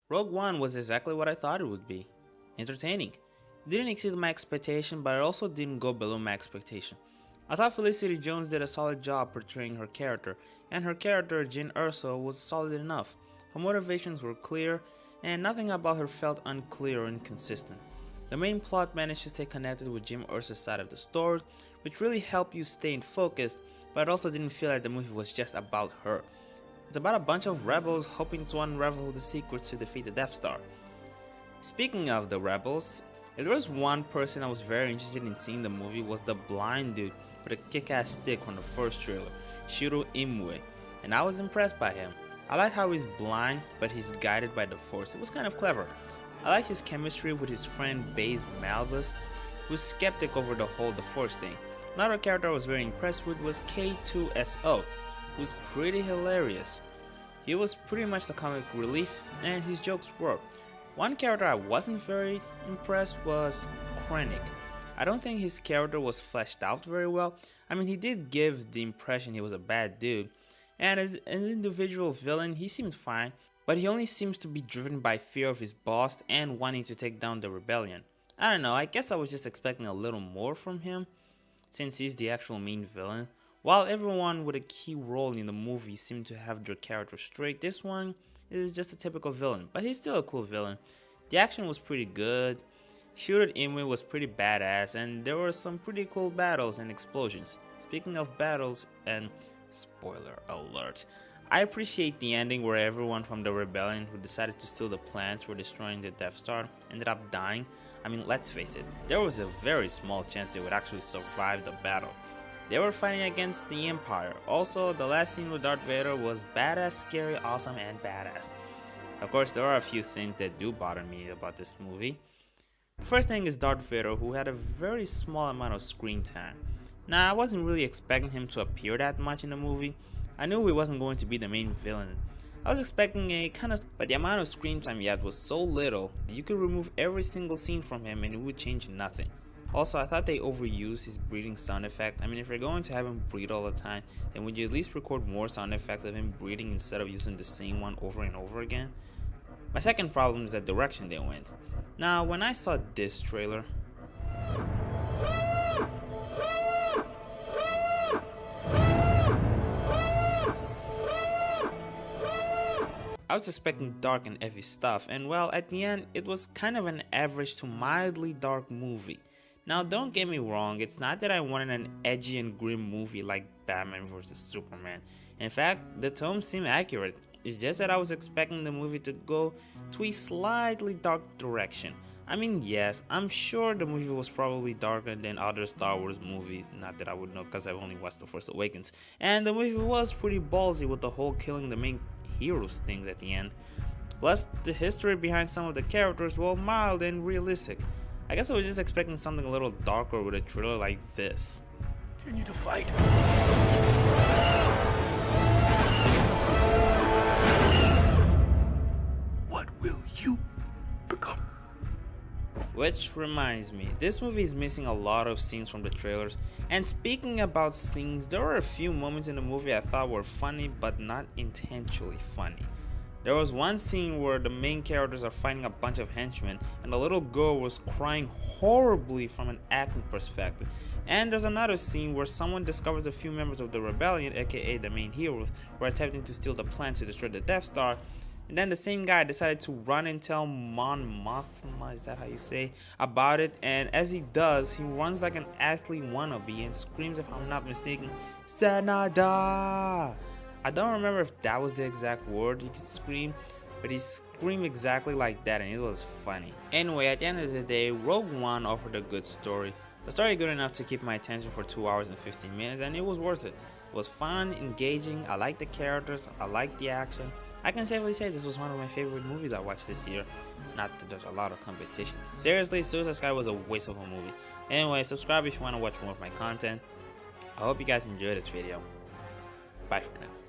Rogue One was exactly what I thought it would be. Entertaining. It didn't exceed my expectation, but it also didn't go below my expectation. I thought Felicity Jones did a solid job portraying her character, and her character, Jyn Erso, was solid enough. Her motivations were clear, and nothing about her felt unclear or inconsistent. The main plot managed to stay connected with Jyn Erso's side of the story, which really helped you stay in focus, but it also didn't feel like the movie was just about her. It's about a bunch of rebels hoping to unravel the secrets to defeat the Death Star. Speaking of the rebels, if there was one person I was very interested in seeing the movie was the blind dude with a kick-ass stick from the first trailer, Shiro Imwe, and I was impressed by him. I like how he's blind, but he's guided by the Force. It was kind of clever. I like his chemistry with his friend Baze Malbus, who's skeptic over the whole The Force thing. Another character I was very impressed with was K2SO, who's pretty hilarious. He was pretty much the comic relief, and his jokes worked. One character I wasn't very impressed was Krennic. I don't think his character was fleshed out very well. I mean, he did give the impression he was a bad dude, and as an individual villain, he seemed fine, but he only seems to be driven by fear of his boss and wanting to take down the rebellion. I don't know, I guess I was just expecting a little more from him, since he's the actual main villain. While everyone with a key role in the movie seemed to have their character straight, this one is just a typical villain, but he's still a cool villain. The action was pretty good, Shooter Imwe was pretty badass, and there were some pretty cool battles and explosions. Speaking of battles, and spoiler alert, I appreciate the ending where everyone from the rebellion who decided to steal the plans for destroying the Death Star ended up dying. I mean, let's face it, there was a very small chance they would actually survive the battle. They were fighting against the Empire. Also, the last scene with Darth Vader was badass, scary, awesome, and badass. Of course, there are a few things that do bother me about this movie. The first thing is Darth Vader, who had a very small amount of screen time. Now, I wasn't really expecting him to appear that much in the movie. I knew he wasn't going to be the main villain. I was expecting a kind of, but the amount of screen time he had was so little that you could remove every single scene from him and it would change nothing. Also, I thought they overused his breathing sound effect. I mean, if you're going to have him breathe all the time, then would you at least record more sound effects of him breathing instead of using the same one over and over again? My second problem is the direction they went. Now, when I saw this trailer, I was expecting dark and heavy stuff, and well, at the end, it was kind of an average to mildly dark movie. Now, don't get me wrong, it's not that I wanted an edgy and grim movie like Batman vs Superman. In fact, the tone seemed accurate. It's just that I was expecting the movie to go to a slightly dark direction. I mean, yes, I'm sure the movie was probably darker than other Star Wars movies, not that I would know because I've only watched The Force Awakens. And the movie was pretty ballsy with the whole killing the main heroes things at the end. Plus, the history behind some of the characters were mild and realistic. I guess I was just expecting something a little darker with a trailer like this. Continue to fight. What will you become? Which reminds me, this movie is missing a lot of scenes from the trailers. And speaking about scenes, there were a few moments in the movie I thought were funny but not intentionally funny. There was one scene where the main characters are fighting a bunch of henchmen and the little girl was crying horribly from an acting perspective. And there's another scene where someone discovers a few members of the rebellion, aka the main heroes, were attempting to steal the plan to destroy the Death Star. And then the same guy decided to run and tell Mon Mothma, is that how you say, about it, and as he does, he runs like an athlete wannabe and screams, if I'm not mistaken, Sanada! I don't remember if that was the exact word he screamed, but he screamed exactly like that and it was funny. Anyway, at the end of the day, Rogue One offered a good story. The story good enough to keep my attention for 2 hours and 15 minutes and it was worth it. It was fun, engaging, I liked the characters, I liked the action. I can safely say this was one of my favorite movies I watched this year. Not that there's a lot of competition. Seriously, Suicide Squad was a waste of a movie. Anyway, subscribe if you want to watch more of my content. I hope you guys enjoyed this video. Bye for now.